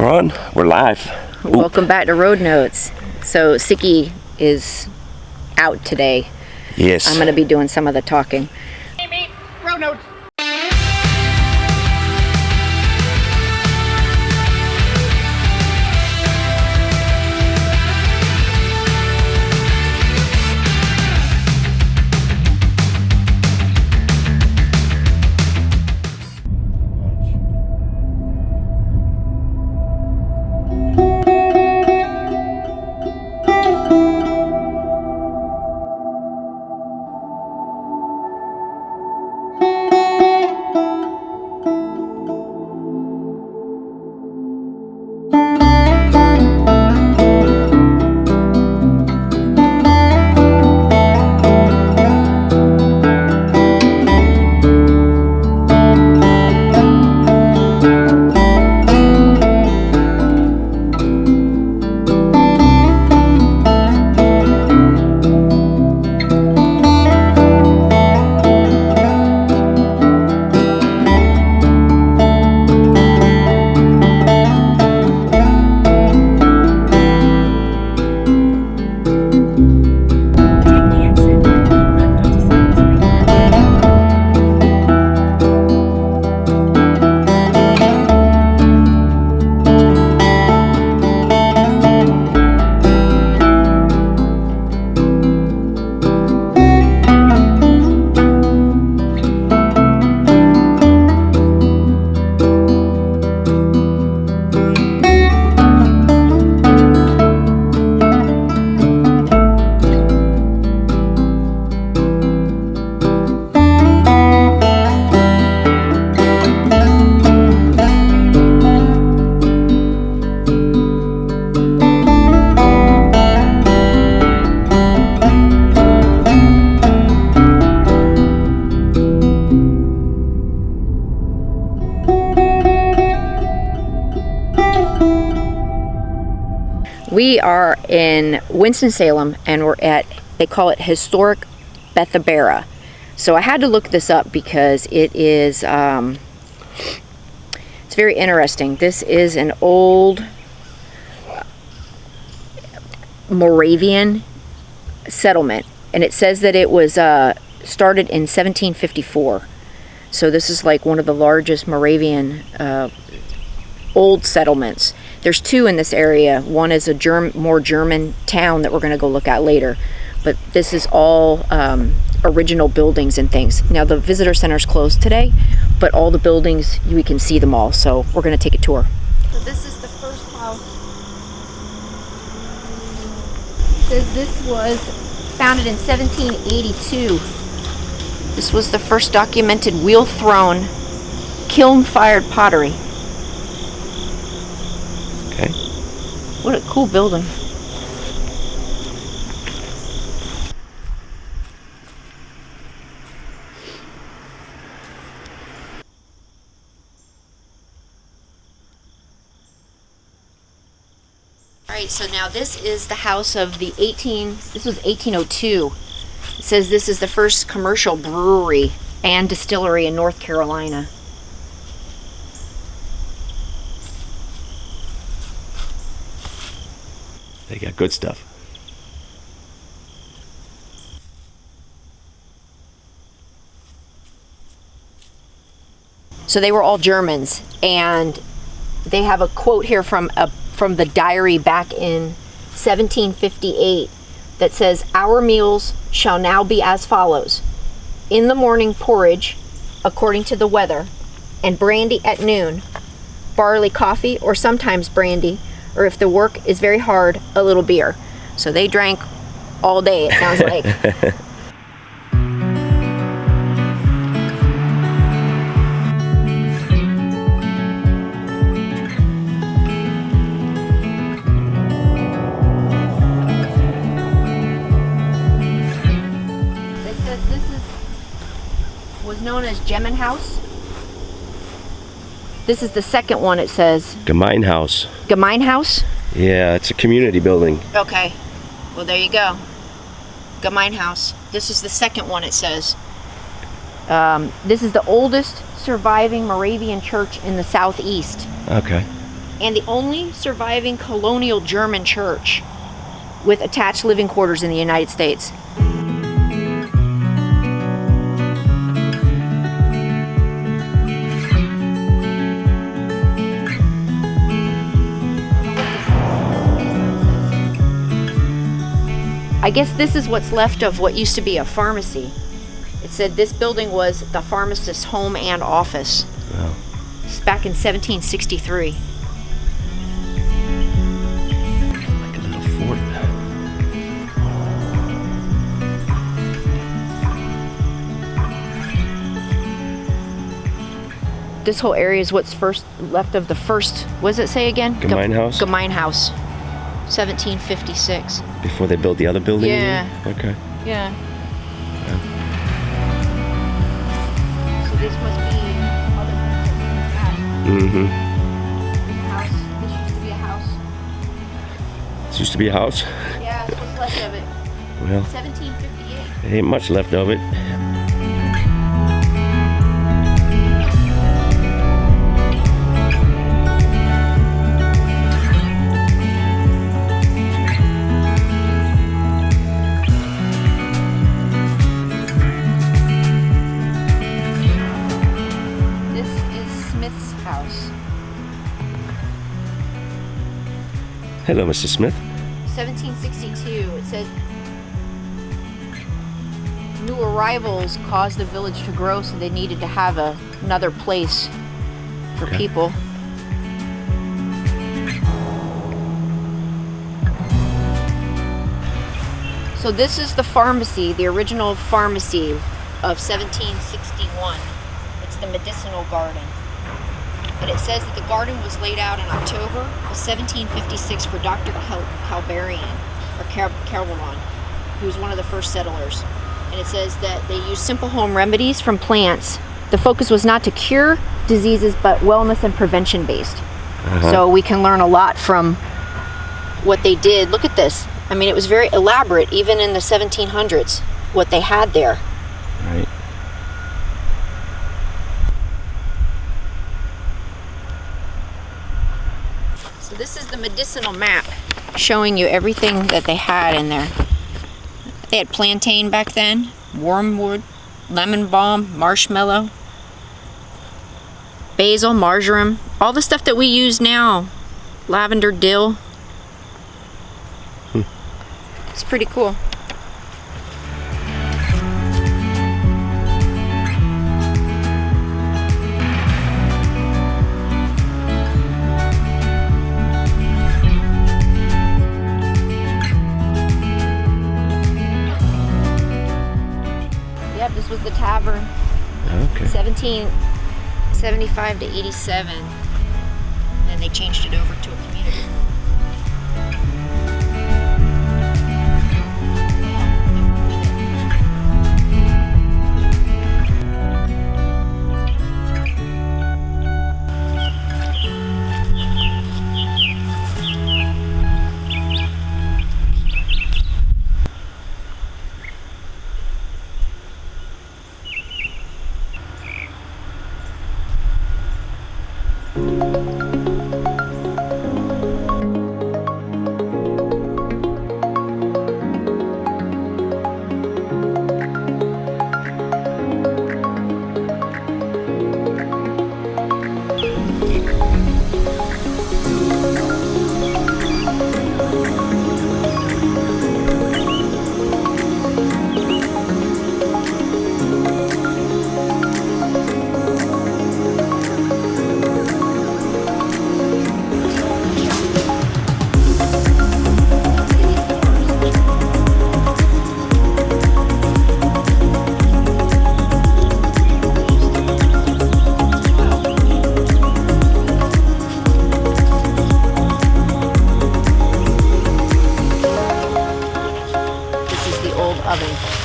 We're on. We're live. Welcome back to Road Notes. So Siki is out today. Yes. I'm going to be doing some of the talking. Road Notes. We are in Winston Salem and we're at, they call it historic Bethabara. So I had to look this up because it is, it's very interesting. This is an old Moravian settlement, and it says that it was started in 1754. So this is like one of the largest Moravian old settlements. There's two in this area. One is a more German town that we're going to go look at later. But this is all original buildings and things. Now the visitor center is closed today, but all the buildings, we can see them all. So we're going to take a tour. So this is the first house. It says this was founded in 1782. This was the first documented wheel-thrown, kiln-fired pottery. Okay. What a cool building. Alright, so now this is the house of the this was 1802. It says this is the first commercial brewery and distillery in North Carolina. They got good stuff. So they were all Germans, and they have a quote here from the diary back in 1758 that says, "Our meals shall now be as follows: in the morning porridge, according to the weather, and brandy at noon, barley coffee, or sometimes brandy, or if the work is very hard, a little beer." So they drank all day, it sounds like. It says this was known as Gemmen House. This is the second one, it says. Gemeinhaus. Gemeinhaus? Yeah, it's a community building. Okay. Well, there you go. Gemeinhaus. This is the second one, it says. This is the oldest surviving Moravian church in the southeast. Okay. and the only surviving colonial German church with attached living quarters in the United States. I guess this is what's left of what used to be a pharmacy. It said this building was the pharmacist's home and office. Wow. It's back in 1763. Like a little fort. This whole area is what's first left of the first, what does it say again? Gemeinhaus? Gemeinhaus, 1756. Before they built the other building? Yeah. Okay. Yeah. So this must be other Mm-hmm. house. This used to be a house. This used to be a house? Yeah, that's what's left of it. Well, 1758. there ain't much left of it. This is Smith's house. Hello, Mr. Smith. 1762. It says new arrivals caused the village to grow, so they needed to have another place for Okay. people. So this is the pharmacy, the original pharmacy of 1761. It's the medicinal garden. But it says that the garden was laid out in October of 1756 for Dr. Calbarian, or Calvaron, who was one of the first settlers. And it says that they used simple home remedies from plants. The focus was not to cure diseases, but wellness and prevention based. So we can learn a lot from what they did. Look at this. I mean, it was very elaborate, even in the 1700s, what they had there. Right. So this is the medicinal map showing you everything that they had in there. They had plantain back then, wormwood, lemon balm, marshmallow, basil, marjoram, all the stuff that we use now. Lavender, dill. It's pretty cool. Yep, this was the tavern. Okay. 1775 to 87. Then they changed it over to a community.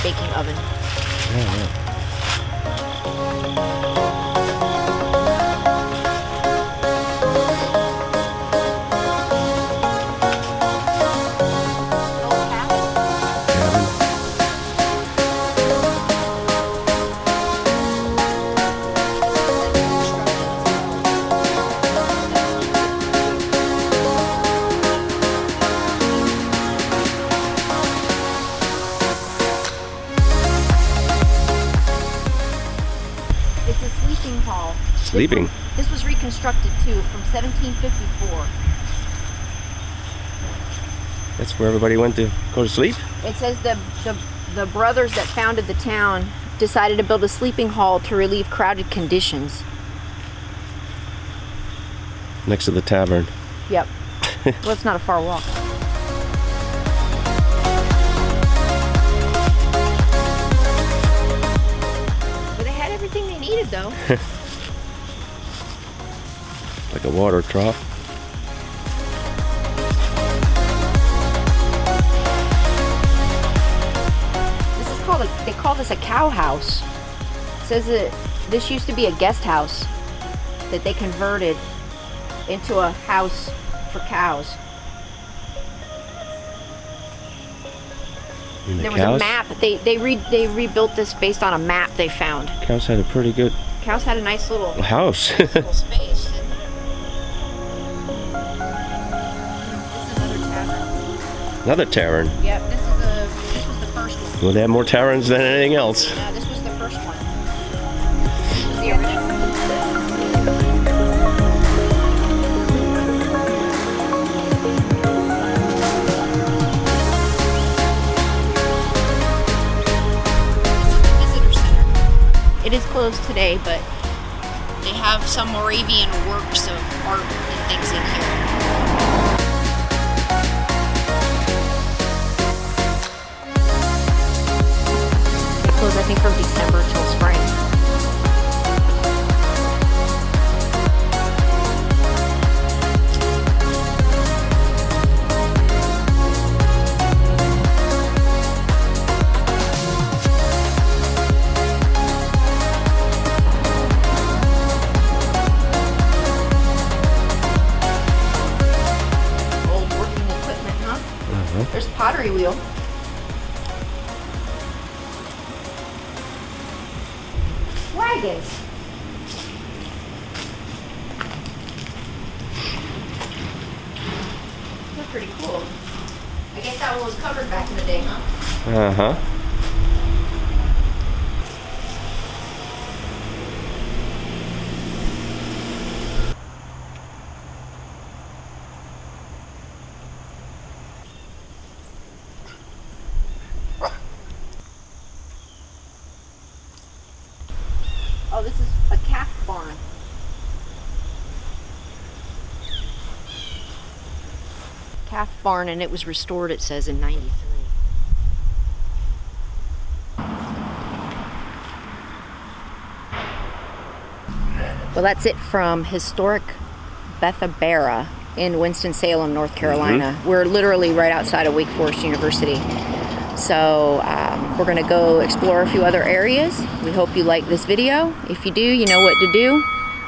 Baking oven. hall. Sleeping. This was reconstructed too from 1754. That's where everybody went to go to sleep? It says the brothers that founded the town decided to build a sleeping hall to relieve crowded conditions. Next to the tavern. Yep. Well, it's not a far walk. But they had everything they needed, though. Like a water trough. This is called they call this a cow house. It says that this used to be a guest house that they converted into a house for cows. And the There was cows? a map. They rebuilt this based on a map they found. Cows had a pretty good Cows had a nice little house. little space. This is another tavern. Another tavern. Yep, this was the first one. Well, they have more taverns than anything else. This was the first one. This was the original. It is closed today, but they have some Moravian works of art and things in here. They close, I think, from December till spring. There's a pottery wheel. Wagons. They're pretty cool. I guess that one was covered back in the day, huh? Uh-huh. Oh, this is a calf barn. Calf barn, and it was restored, it says, in '93. Well, that's it from historic Bethabara in Winston-Salem, North Carolina. We're literally right outside of Wake Forest University. So we're gonna go explore a few other areas. We hope you like this video. If you do, you know what to do.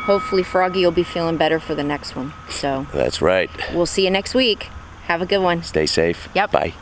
Hopefully Froggy will be feeling better for the next one. So That's right. we'll see you next week. Have a good one. Stay safe. Yep. Bye.